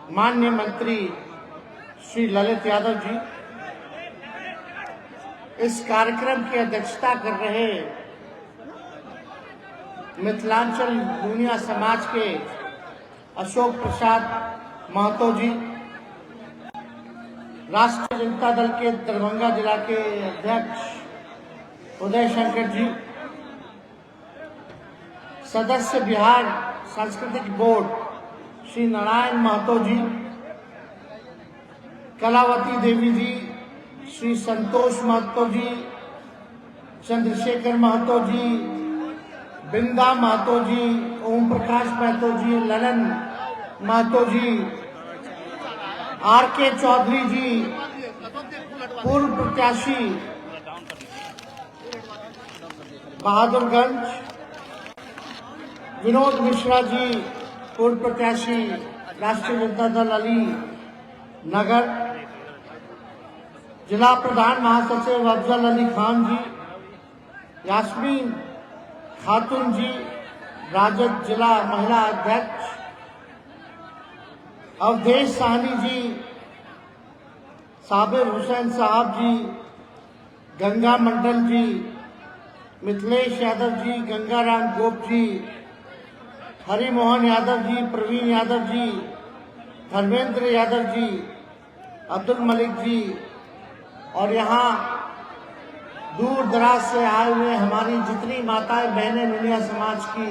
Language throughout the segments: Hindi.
माननीय मंत्री श्री ललित यादव जी, इस कार्यक्रम की अध्यक्षता कर रहे मिथिलांचल नूनिया समाज के अशोक प्रसाद महतो जी, राष्ट्रीय जनता दल के दरभंगा जिला के अध्यक्ष उदय शंकर जी, सदस्य बिहार सांस्कृतिक बोर्ड श्री नारायण महतो जी, कलावती देवी जी, श्री संतोष महतो जी, चंद्रशेखर महतो जी, बिंदा महतो जी, ओम प्रकाश महतो जी, ललन महतो जी, आर.के. चौधरी जी, पूर्व प्रत्याशी बहादुरगंज, विनोद मिश्रा जी, पूर्व प्रत्याशी राष्ट्रीय जनता दल अली नगर, जिला प्रधान महासचिव अफजल अली खान जी, यास्मीन खातून जी, राजद जिला महिला अध्यक्ष अवधेश साहनी जी, साबिर हुसैन साहब जी, गंगा मंडल जी, मिथिलेश यादव जी, गंगाराम गोप जी, हरिमोहन यादव जी, प्रवीण यादव जी, धर्मेंद्र यादव जी, अब्दुल मलिक जी, और यहाँ दूर दराज से आए हुए हमारी जितनी माताएं बहनें नूनिया समाज की,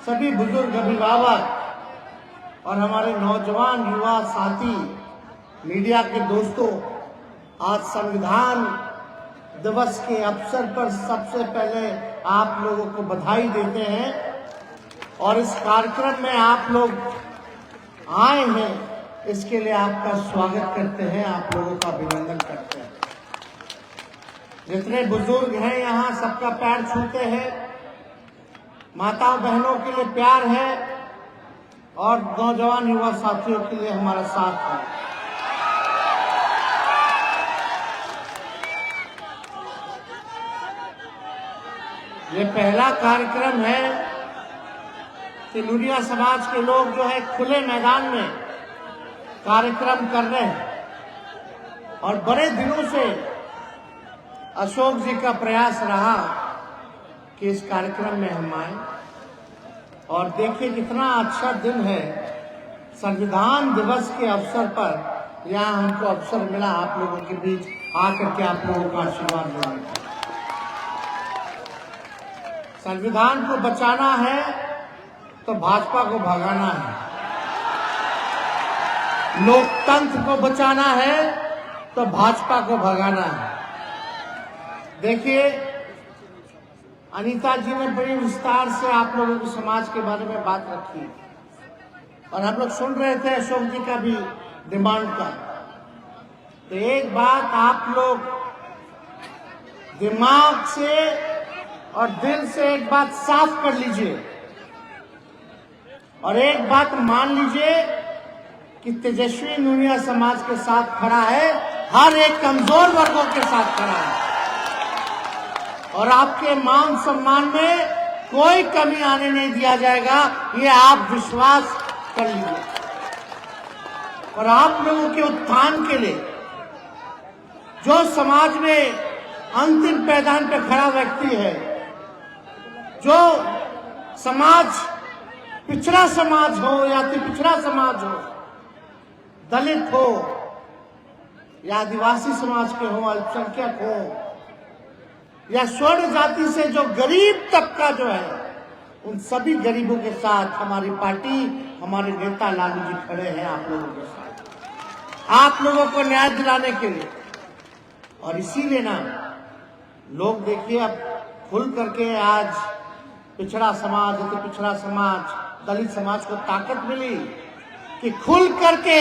सभी बुजुर्ग अभिभावक और हमारे नौजवान युवा साथी, मीडिया के दोस्तों, आज संविधान दिवस के अवसर पर सबसे पहले आप लोगों को बधाई देते हैं और इस कार्यक्रम में आप लोग आए हैं, इसके लिए आपका स्वागत करते हैं, आप लोगों का अभिनंदन करते हैं। जितने बुजुर्ग हैं यहाँ सबका पैर छूते हैं, माताओं बहनों के लिए प्यार है और नौजवान युवा साथियों के लिए हमारा साथ है। ये पहला कार्यक्रम है कि नूनिया समाज के लोग जो है खुले मैदान में कार्यक्रम कर रहे हैं और बड़े दिनों से अशोक जी का प्रयास रहा कि इस कार्यक्रम में हम आए और देखिए कितना अच्छा दिन है, संविधान दिवस के अवसर पर यहाँ हमको अवसर मिला आप लोगों के बीच आकर के आप लोगों का आशीर्वाद लेने का। संविधान को बचाना है तो भाजपा को भगाना है, लोकतंत्र को बचाना है तो भाजपा को भगाना है। देखिए, अनीता जी ने बड़ी विस्तार से आप लोगों के समाज के बारे में बात रखी और हम लोग सुन रहे थे अशोक जी का भी डिमांड का। तो एक बात आप लोग दिमाग से और दिल से एक बात साफ कर लीजिए और एक बात मान लीजिए कि तेजस्वी नूनिया समाज के साथ खड़ा है, हर एक कमजोर वर्गों के साथ खड़ा है और आपके मान सम्मान में कोई कमी आने नहीं दिया जाएगा, ये आप विश्वास कर लीजिए। और आप लोगों के उत्थान के लिए जो समाज में अंतिम पैदान पे खड़ा व्यक्ति है, जो समाज पिछड़ा समाज हो या अति पिछड़ा समाज हो, दलित हो या आदिवासी समाज के हो, अल्पसंख्यक हो या स्वर्ण जाति से जो गरीब तबका जो है, उन सभी गरीबों के साथ हमारी पार्टी, हमारे नेता लालू जी खड़े हैं आप लोगों के साथ, आप लोगों को न्याय दिलाने के लिए। और इसीलिए ना लोग देखिए अब खुल करके आज पिछड़ा समाज, अति पिछड़ा समाज, दलित समाज को ताकत मिली कि खुल करके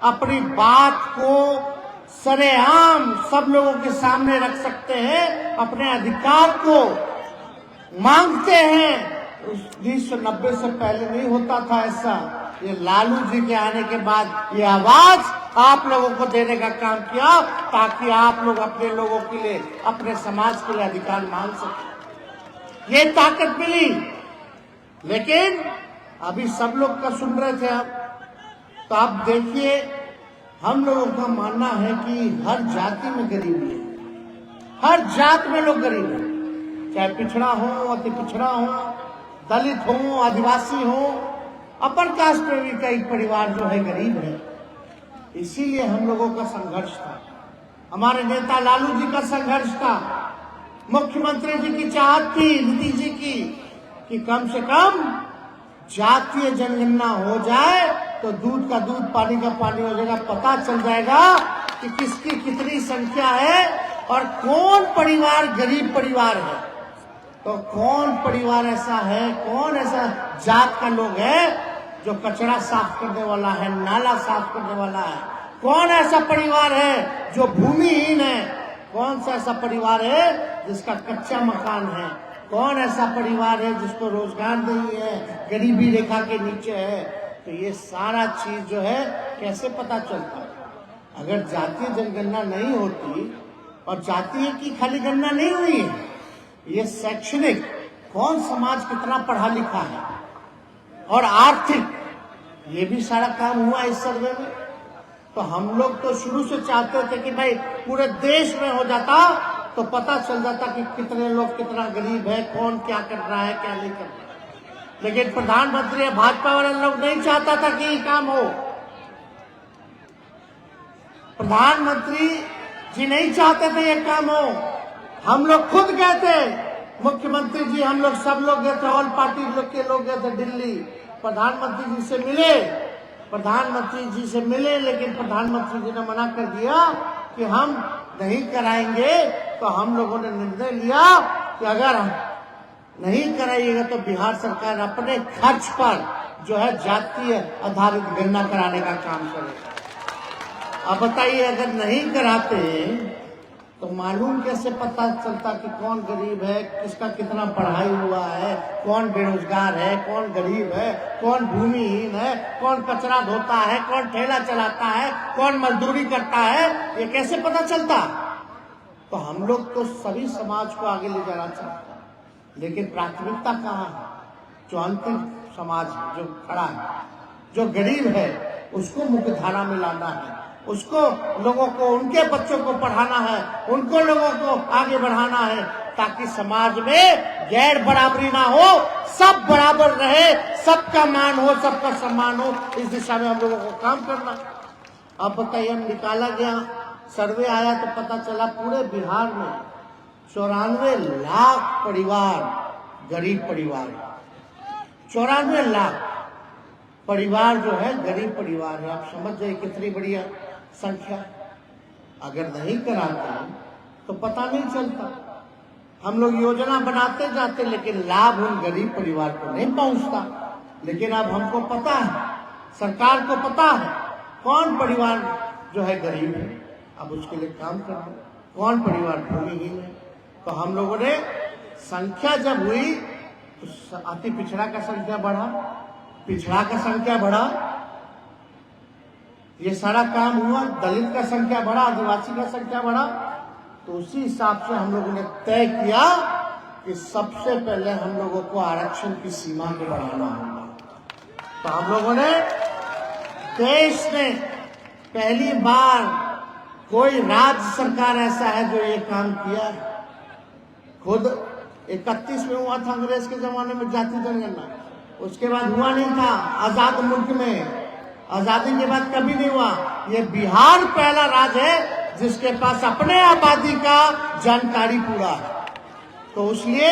अपनी बात को सरेआम सब लोगों के सामने रख सकते हैं, अपने अधिकार को मांगते हैं। 1990 से पहले नहीं होता था ऐसा, ये लालू जी के आने के बाद ये आवाज आप लोगों को देने का काम किया ताकि आप लोग अपने लोगों के लिए, अपने समाज के लिए अधिकार मांग सकें। ये ताकत मिली। लेकिन अभी सब लोग का सुन रहे थे आप तो आप देखिए, हम लोगों का मानना है कि हर जाति में गरीबी है, हर जात में लोग गरीब हैं, चाहे पिछड़ा हो, अति पिछड़ा हो, दलित हो, आदिवासी हो, अपर कास्ट में भी कई परिवार जो है गरीब है। इसीलिए हम लोगों का संघर्ष था, हमारे नेता लालू जी का संघर्ष था, मुख्यमंत्री जी की चाहत थी, नीतीश जी की, कि कम से कम जातीय जनगणना हो जाए तो दूध का दूध, पानी का पानी हो जाएगा, पता चल जाएगा कि किसकी कितनी संख्या है और कौन परिवार गरीब परिवार है। तो कौन परिवार ऐसा है, कौन ऐसा जात का लोग है जो कचरा साफ करने वाला है, नाला साफ करने वाला है, कौन ऐसा परिवार है जो भूमिहीन है, कौन सा ऐसा परिवार है जिसका कच्चा मकान है, कौन ऐसा परिवार है जिसको रोजगार नहीं है, गरीबी रेखा के नीचे है। तो ये सारा चीज जो है कैसे पता चलता? अगर जातीय जनगणना नहीं होती, और जातीय की खाली गणना नहीं हुई है, ये शैक्षणिक, कौन समाज कितना पढ़ा लिखा है, और आर्थिक, ये भी सारा काम हुआ इस सर्वे में। तो हम लोग तो शुरू से चाहते थे कि भाई पूरे देश में हो जाता तो पता चल जाता कि कितने लोग कितना गरीब है, कौन क्या कर रहा है, क्या नहीं कर रहा है। लेकिन प्रधानमंत्री, भाजपा वाले लोग नहीं चाहता था कि ये काम हो। प्रधानमंत्री जी नहीं चाहते थे ये काम हो। हम लोग खुद गए थे, मुख्यमंत्री जी, हम लोग सब लोग गए थे, ऑल पार्टी के लोग गए थे दिल्ली, प्रधानमंत्री जी से मिले, लेकिन प्रधानमंत्री जी ने मना कर दिया कि हम नहीं कराएंगे। तो हम लोगों ने निर्णय लिया कि अगर नहीं कराइएगा तो बिहार सरकार अपने खर्च पर जो है जातीय आधारित गणना कराने का काम करेगा। अब बताइए, अगर नहीं कराते तो मालूम कैसे पता चलता कि कौन गरीब है, किसका कितना पढ़ाई हुआ है, कौन बेरोजगार है, कौन गरीब है, कौन भूमिहीन है, कौन कचरा धोता है, कौन ठेला चलाता है, कौन मजदूरी करता है, ये कैसे पता चलता? तो हम लोग तो सभी समाज को आगे ले जाना चाहते हैं, लेकिन प्राथमिकता कहाँ है? जो अंतिम समाज जो खड़ा है, जो गरीब है, उसको मुख्य धारा में लाना है, उसको लोगों को, उनके बच्चों को पढ़ाना है, उनको लोगों को आगे बढ़ाना है, ताकि समाज में गैर बराबरी ना हो, सब बराबर रहे, सबका मान हो, सबका सम्मान हो। इस दिशा में हम लोगों को काम करना। अब बताइए, हम निकाला गया, सर्वे आया तो पता चला पूरे बिहार में 94 लाख परिवार गरीब परिवार, 94 लाख परिवार जो है गरीब परिवार है। आप समझ जाइए कितनी बढ़िया संख्या। अगर नहीं कराते तो पता नहीं चलता, हम लोग योजना बनाते जाते, लेकिन लाभ उन गरीब परिवार को नहीं पहुंचता। लेकिन अब हमको पता है, सरकार को पता है कौन परिवार जो है गरीब है, अब उसके लिए काम करना, कौन परिवार भूमिहीन है। तो हम लोगों ने संख्या जब हुई तो अति पिछड़ा का संख्या बढ़ा, पिछड़ा का संख्या बढ़ा, ये सारा काम हुआ, दलित का संख्या बढ़ा, आदिवासी का संख्या बढ़ा। तो उसी हिसाब से हम लोगों ने तय किया कि सबसे पहले हम लोगों को आरक्षण की सीमा को बढ़ाना होगा। तो हम लोगों ने, देश में पहली बार कोई राज्य सरकार ऐसा है जो ये काम किया है। खुद 31 में हुआ था अंग्रेज के जमाने में जाति जनगणना, उसके बाद हुआ नहीं था आजाद मुल्क में, आजादी के बाद कभी नहीं हुआ। ये बिहार पहला राज्य है जिसके पास अपने आबादी का जानकारी पूरा है। तो इसलिए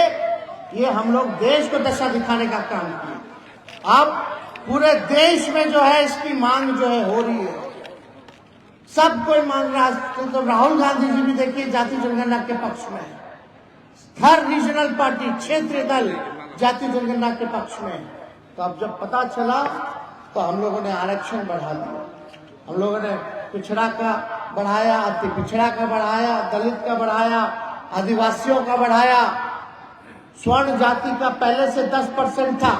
ये हम लोग देश को दशा दिखाने का काम किए। अब पूरे देश में जो है इसकी मांग जो है हो रही है, सब कोई मांग रहा है। तो राहुल गांधी जी भी देखिए जाति जनगणना के पक्ष में है, हर रीजनल पार्टी, क्षेत्रीय दल जाति जनगणना के पक्ष में है। तो अब जब पता चला तो हम लोगों ने आरक्षण बढ़ा दिया, हम लोगों ने पिछड़ा का बढ़ाया, अति पिछड़ा का बढ़ाया, दलित का बढ़ाया, आदिवासियों का बढ़ाया। स्वर्ण जाति का पहले से 10% था,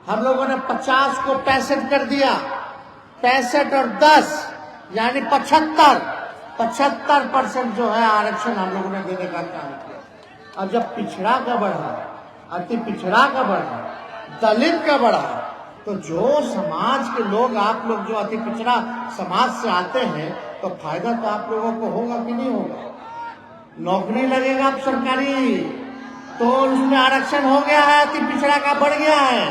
हम लोगों ने 50 को 65 कर दिया, 65 और 10 यानी 75% जो है आरक्षण हम लोगों ने देने का काम किया। अब जब पिछड़ा का बढ़ा, अति पिछड़ा का बढ़ा, दलित का बढ़ा, तो जो समाज के लोग, आप लोग जो अति पिछड़ा समाज से आते हैं, तो फायदा तो आप लोगों को होगा कि नहीं होगा? नौकरी लगेगा आप सरकारी, तो उसमें आरक्षण हो गया है, अति पिछड़ा का बढ़ गया है,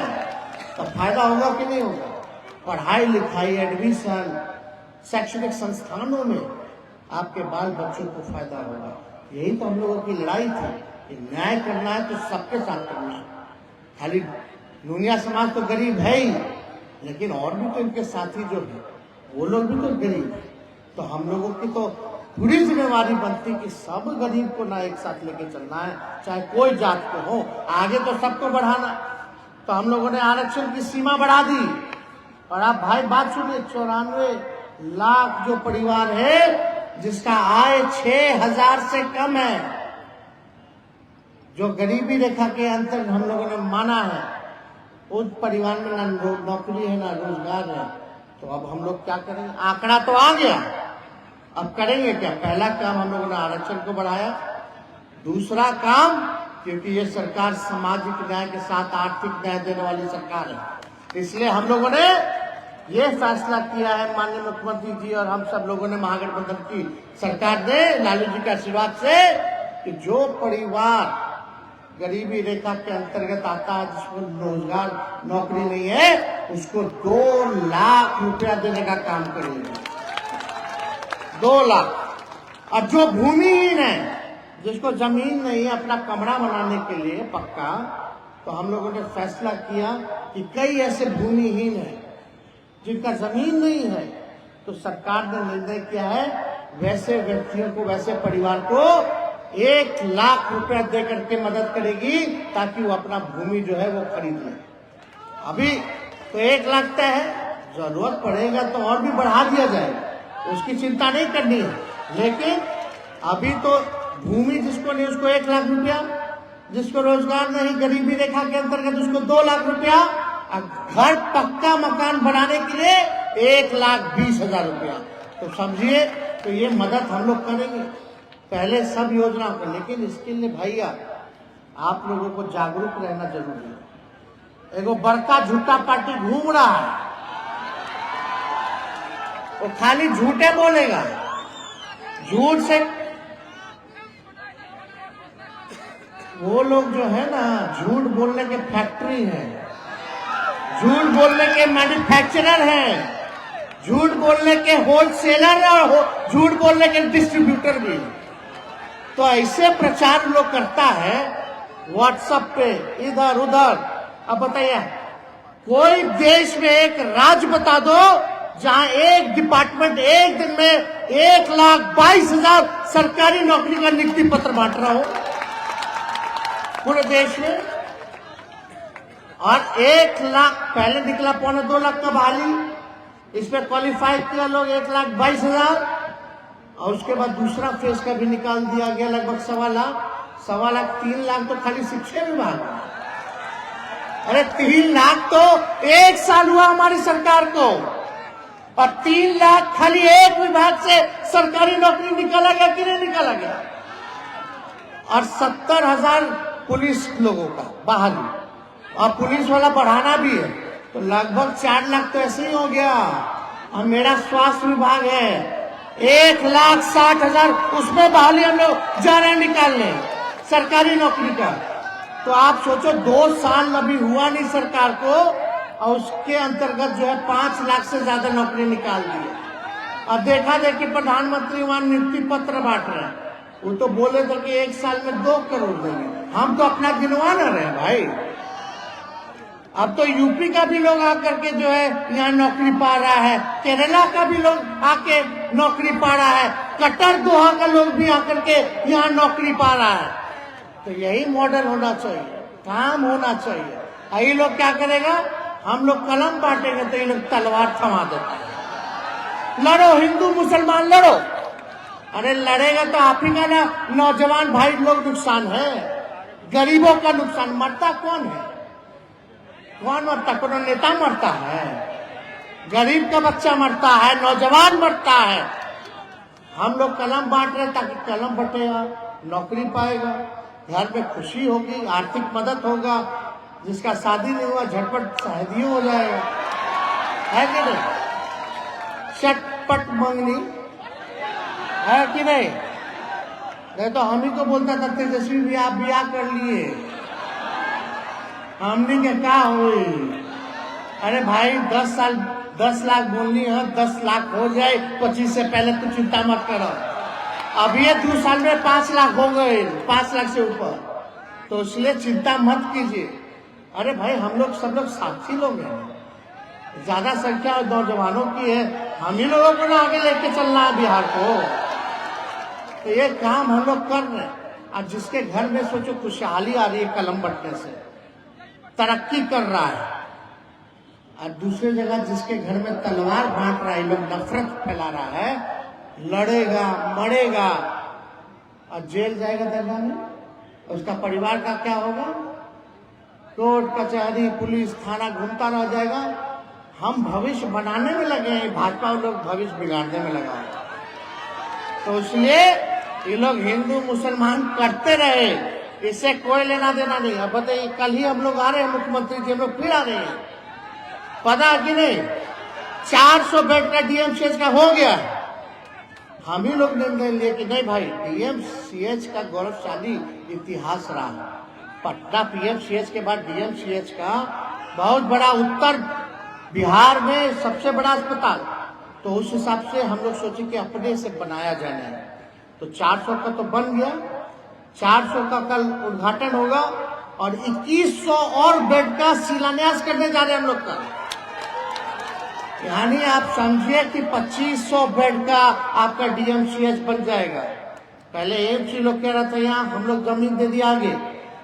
तो फायदा होगा कि नहीं होगा? पढ़ाई लिखाई, एडमिशन, शैक्षणिक संस्थानों में आपके बाल बच्चों को फायदा होगा। यही तो हम लोगों की लड़ाई थी कि न्याय करना है तो सबके साथ करना है। खाली दुनिया समाज तो गरीब है ही, लेकिन और भी तो इनके साथी जो है वो लोग भी तो गरीब है। तो हम लोगों की तो पूरी जिम्मेवारी बनती कि सब गरीब को ना एक साथ लेके चलना है, चाहे कोई जात के हो, आगे तो सबको बढ़ाना। तो हम लोगों ने आरक्षण की सीमा बढ़ा दी। और आप भाई बात सुनिए, 94 लाख जो परिवार है जिसका आय 6,000 से कम है, जो गरीबी रेखा के अंतर हम लोगों ने माना है, उस परिवार में ना नौकरी है ना रोजगार है। तो अब हम लोग क्या करेंगे? आंकड़ा तो आ गया, अब करेंगे क्या? पहला काम हम लोगों ने आरक्षण को बढ़ाया। दूसरा काम, क्योंकि ये सरकार सामाजिक न्याय के साथ आर्थिक न्याय देने वाली सरकार है, इसलिए हम लोगों ने ये फैसला किया है, माननीय मुख्यमंत्री जी और हम सब लोगों ने, महागठबंधन की सरकार ने, लालू जी के आशीर्वाद से, कि जो परिवार गरीबी रेखा के अंतर्गत आता है, जिसको रोजगार नौकरी नहीं है, उसको 2 लाख रुपया देने का काम करेंगे। 2 लाख। और जो भूमिहीन है, जिसको जमीन नहीं है अपना कमरा बनाने के लिए पक्का, तो हम लोगों ने फैसला किया कि कई ऐसे भूमिहीन हैं जिनका जमीन नहीं है, तो सरकार ने निर्णय किया है वैसे व्यक्तियों को, वैसे परिवार को 1 लाख रुपया दे करके मदद करेगी, ताकि वो अपना भूमि जो है वो खरीद ले। अभी तो 1 लाख तय है, जरूरत पड़ेगा तो और भी बढ़ा दिया जाएगा, उसकी चिंता नहीं करनी है। लेकिन अभी तो भूमि जिसको नहीं उसको 1 लाख रुपया, जिसको रोजगार नहीं, गरीबी रेखा के अंतर्गत, उसको 2 लाख रुपया, घर पक्का मकान बनाने के लिए 1,20,000 रुपया। तो समझिए, तो ये मदद हम लोग करेंगे पहले सब योजना को। लेकिन इसके लिए भैया आप लोगों को जागरूक रहना जरूरी है। एगो बड़का झूठा पार्टी घूम रहा है, वो खाली झूठे बोलेगा, झूठ से वो लोग जो है ना, झूठ बोलने के फैक्ट्री है, झूठ बोलने के मैन्युफैक्चरर हैं, झूठ बोलने के होलसेलर और झूठ बोलने के डिस्ट्रीब्यूटर भी। तो ऐसे प्रचार लोग करता है व्हाट्सएप पे, इधर उधर। अब बताइए, कोई देश में एक राज्य बता दो जहां एक डिपार्टमेंट एक दिन में 1,22,000 सरकारी नौकरी का नियुक्ति पत्र बांट रहा हो पूरे देश में। और 1 लाख पहले निकला, 1.25 लाख का बहाली, इसमें क्वालिफाई किया लोग 1,22,000। और उसके बाद दूसरा फेज का भी निकाल दिया गया, लगभग 1.25 लाख, 3 लाख तो खाली शिक्षा विभाग। अरे 3 लाख तो 1 साल हुआ हमारी सरकार को, और 3 लाख खाली एक विभाग से सरकारी नौकरी निकाला गया कि नहीं निकाला गया। और 70,000 पुलिस लोगों का बहाली, और पुलिस वाला बढ़ाना भी है, तो लगभग 4 लाख तो ऐसे ही हो गया। और मेरा स्वास्थ्य विभाग है, 1,60,000 उसमें बहाली हम लोग जा रहे हैं निकालने सरकारी नौकरी का। तो आप सोचो, 2 साल अभी हुआ नहीं सरकार को, और उसके अंतर्गत जो है 5 लाख से ज्यादा नौकरी निकाल दी। और देखा जाए कि प्रधानमंत्री वहां नियुक्ति पत्र बांट रहे हैं, वो तो बोले थे कि 1 साल में 2 करोड़ देंगे। हम तो अपना गिनवा ना रहे भाई। अब तो यूपी का भी लोग आकर के जो है यहाँ नौकरी पा रहा है, केरला का भी लोग आके नौकरी पा रहा है, कतर दोहा का लोग भी आकर के यहाँ नौकरी पा रहा है। तो यही मॉडल होना चाहिए, काम होना चाहिए। ये लोग क्या करेगा, हम लोग कलम बांटेंगे तो ये लोग तलवार थमा देता है। लड़ो हिंदू मुसलमान लड़ो। अरे लड़ेगा तो आप ही का ना नौजवान भाई लोग नुकसान है, गरीबों का नुकसान। मरता कौन है? कौन मरता? कौन नेता मरता है? गरीब का बच्चा मरता है, नौजवान मरता है। हम लोग कलम बांट रहे ताकि कलम बटेगा, नौकरी पाएगा, घर में खुशी होगी, आर्थिक मदद होगा, जिसका शादी नहीं हुआ झटपट शादी हो जाएगा, है कि नहीं? चटपट मंगनी, है कि नहीं? नहीं तो हम ही तो बोलता था तेजस्वी भी आप ब्याह कर लिए, हमने के क्या हुई? अरे भाई 10 लाख बोलनी है, 10 लाख हो जाए 25 से पहले तो चिंता मत करो। अब ये 2 साल में 5 लाख हो गए, 5 लाख से ऊपर, तो इसलिए चिंता मत कीजिए। अरे भाई हम लोग सब लोग साथी लोग हैं, ज्यादा संख्या नौजवानों की है, हम ही लोगों को ना आगे लेके चलना है बिहार को। तो ये काम हम लोग कर रहे हैं। आज जिसके घर में सोचो खुशहाली आ रही है कलम बटने से, तरक्की कर रहा है, और दूसरी जगह जिसके घर में तलवार बांट रहा है, लोग नफरत फैला रहा है, लड़ेगा मरेगा और जेल जाएगा दरगाह में, उसका परिवार का क्या होगा? कोर्ट कचहरी पुलिस थाना घूमता रह जाएगा। हम भविष्य बनाने में लगे हैं, भाजपा लोग भविष्य बिगाड़ने में लगा है। तो इसलिए ये लोग हिंदू मुसलमान करते रहे, इससे कोई लेना देना नहीं। अब बताइए, कल ही हम लोग आ रहे हैं, मुख्यमंत्री जी हम लोग फिर आ रहे हैं, पता है कि नहीं? 400 बेड का डीएमसीएच का हो गया। हम ही लोग निर्णय लिए कि नहीं भाई, डीएमसीएच का गौरवशाली इतिहास रहा। पटना पीएमसीएच के बाद डीएमसीएच का बहुत बड़ा, उत्तर बिहार में सबसे बड़ा अस्पताल, तो उस हिसाब से हम लोग सोचे कि अपने से बनाया जाना है। तो 400 का तो बन गया, 400 का कल उद्घाटन होगा और 2100 और बेड का शिलान्यास करने जा रहे हैं हम लोग का। यानी आप समझिए कि 2500 बेड का आपका डीएमसीएच बन जाएगा। पहले एम्स लोग कह रहा था यहाँ हम लोग जमीन दे दिया,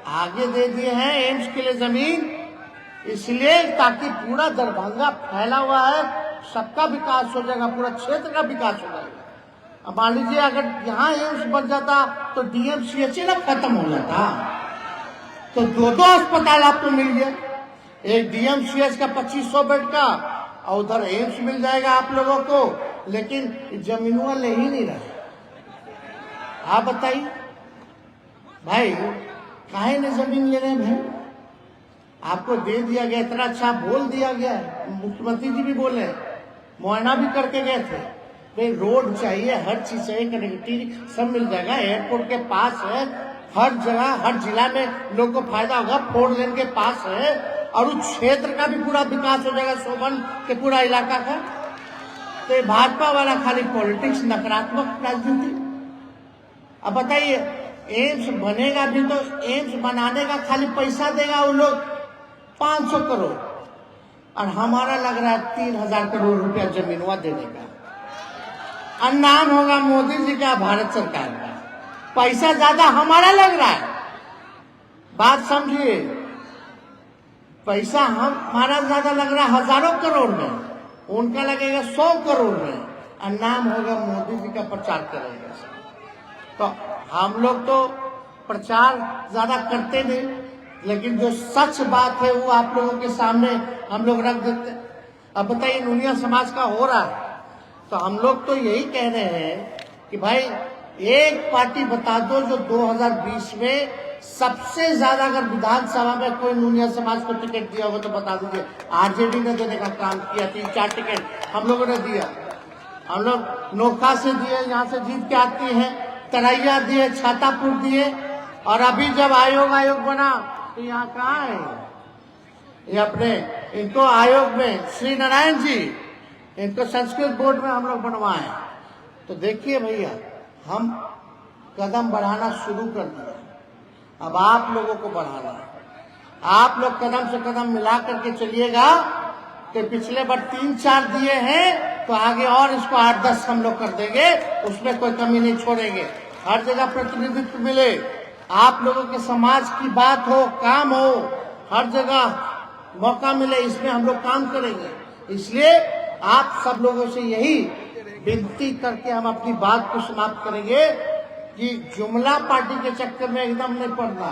आगे दे दिए हैं एम्स के लिए जमीन, इसलिए ताकि पूरा दरभंगा फैला हुआ है, सबका विकास हो जाएगा, पूरा क्षेत्र का विकास हो जाएगा। अब मान लीजिए अगर यहाँ एम्स बन जाता तो डीएमसीएच ना खत्म हो जाता, तो 2 अस्पताल आपको मिल गया, एक डीएमसीएच का 2500 बेड का और उधर एम्स मिल जाएगा आप लोगों को। लेकिन जमीनुआ ले ही नहीं रहा। आप बताइए भाई, काहे ने जमीन ले रहे हैं भाई? आपको दे दिया गया, इतना अच्छा बोल दिया गया, मुख्यमंत्री जी भी बोले, मुआयना भी करके गए थे। भाई रोड चाहिए, हर चीज चाहिए, कनेक्टिविटी सब मिल जाएगा, एयरपोर्ट के पास है, हर जगह हर जिला में लोग को फायदा होगा, 4 लेन के पास है, और उस क्षेत्र का भी पूरा विकास हो जाएगा, शोभन के पूरा इलाका का। तो ये भाजपा वाला खाली पॉलिटिक्स, नकारात्मक राजनीति। अब बताइए, एम्स बनेगा भी तो एम्स बनाने का खाली पैसा देगा वो लोग 500 करोड़, और हमारा लग रहा है 3000 करोड़ रुपया जमीनवा देने का, और नाम होगा मोदी जी का, भारत सरकार का। पैसा ज्यादा हमारा लग रहा है, बात समझिए, पैसा हमारा ज्यादा लग रहा है हजारों करोड़ में, उनका लगेगा 100 करोड़ में, और नाम होगा मोदी जी का, प्रचार करेगा। तो हम लोग तो प्रचार ज्यादा करते नहीं, लेकिन जो सच बात है वो आप लोगों के सामने हम लोग रख देते। अब बताइए, नुनिया समाज का हो रहा है, तो हम लोग तो यही कह रहे हैं कि भाई एक पार्टी बता दो जो 2020 में सबसे ज्यादा, अगर विधानसभा में कोई नुनिया समाज को टिकट दिया होगा तो बता दीजिए। आरजेडी ने देने का काम किया, 3-4 टिकट हम लोगों ने दिया। हम लोग नोखा से दिए, यहाँ से जीत के आती हैं, तरैया दिए, छातापुर दिए, और अभी जब आयोग बना तो यहाँ कहाँ है ये अपने, इनको आयोग में श्री नारायण जी, इनको संस्कृत बोर्ड में हम लोग बनवाए। तो देखिए भैया, हम कदम बढ़ाना शुरू कर दिया, अब आप लोगों को बढ़ाना है। आप लोग कदम से कदम मिला करके चलिएगा, तो पिछले बार 3-4 दिए हैं, तो आगे और इसको 8-10 हम लोग कर देंगे, उसमें कोई कमी नहीं छोड़ेंगे। हर जगह प्रतिनिधित्व मिले, आप लोगों के समाज की बात हो, काम हो, हर जगह मौका मिले, इसमें हम लोग काम करेंगे। इसलिए आप सब लोगों से यही विनती करके हम अपनी बात को समाप्त करेंगे कि जुमला पार्टी के चक्कर में एकदम नहीं पड़ना,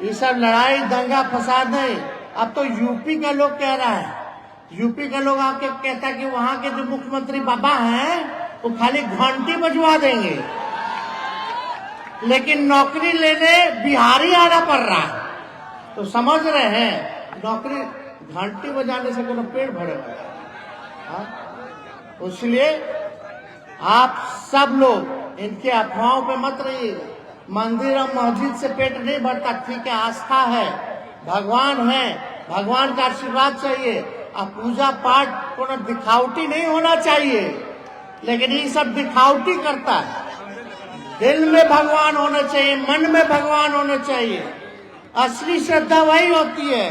ये सब लड़ाई दंगा फसाद नहीं। अब तो यूपी का लोग कह रहा है, यूपी का लोग आके कहता है कि वहां के जो मुख्यमंत्री बाबा हैं वो खाली घंटी बजवा देंगे, लेकिन नौकरी लेने बिहारी आना पड़ रहा है। तो समझ रहे हैं नौकरी घंटी बजाने से कोनो पेड़ भरे हुए। इसलिए आप सब लोग इनके अफवाहों पे मत रहिए। मंदिर और मस्जिद से पेट नहीं भरता, ठीक है, आस्था है, भगवान है, भगवान का आशीर्वाद चाहिए। अब पूजा पाठ को दिखावटी नहीं होना चाहिए, लेकिन ये सब दिखावटी करता है। दिल में भगवान होना चाहिए, मन में भगवान होना चाहिए। असली श्रद्धा वही होती है।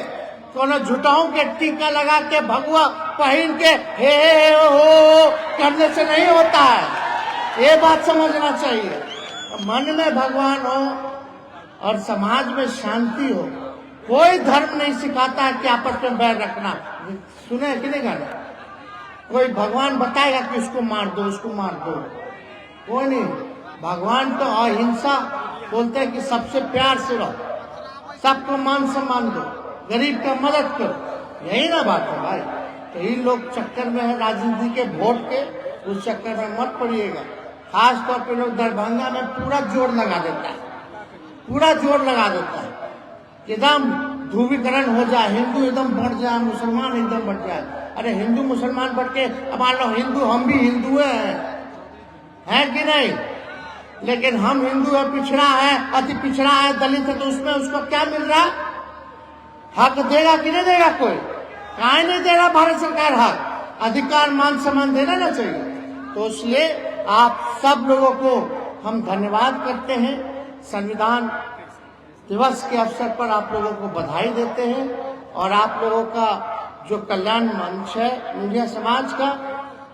कोनो झूठाओं के टीका लगा के भगवा पहन के हे हो करने से नहीं होता है, ये बात समझना चाहिए। मन में भगवान हो और समाज में शांति हो। कोई धर्म नहीं सिखाता है कि आपस में बैर रखना। सुने कि नहीं गाना? कोई भगवान बताएगा कि उसको मार दो, उसको मार दो, कोई नहीं। भगवान तो अहिंसा बोलते हैं कि सबसे प्यार से रहो, सबको मान सम्मान दो, गरीब का मदद करो, यही ना बात है भाई। तो इन लोग चक्कर में है राजनीति के, वोट के, उस चक्कर में मत पड़िएगा। खास तौर पे लोग दरभंगा में पूरा जोर लगा देता है, पूरा जोर लगा देता है, एकदम ध्रुवीकरण हो जाए, हिंदू एकदम बढ़ जाए, मुसलमान एकदम बढ़ जाए। अरे हिंदू मुसलमान बढ़ के अब मान लो हिंदू, हम भी हिंदू हैं कि नहीं? लेकिन हम हिंदू है, पिछड़ा है, अति पिछड़ा है, दलित है, तो उसमें उसको क्या मिल रहा है? हक देगा कि नहीं देगा? कोई काहे नहीं दे रहा भारत सरकार हक, अधिकार, मान सम्मान देना ना चाहिए। तो इसलिए आप सब लोगों को हम धन्यवाद करते हैं। संविधान दिवस के अवसर पर आप लोगों को बधाई देते हैं और आप लोगों का जो कल्याण मंच है मीडिया समाज का,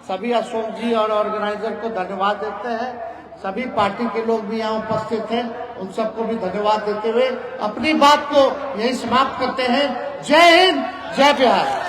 सभी अशोक जी और ऑर्गेनाइजर को धन्यवाद देते हैं। सभी पार्टी के लोग भी यहाँ उपस्थित हैं, उन सबको भी धन्यवाद देते हुए अपनी बात को यही समाप्त करते हैं। जय हिंद, जय बिहार।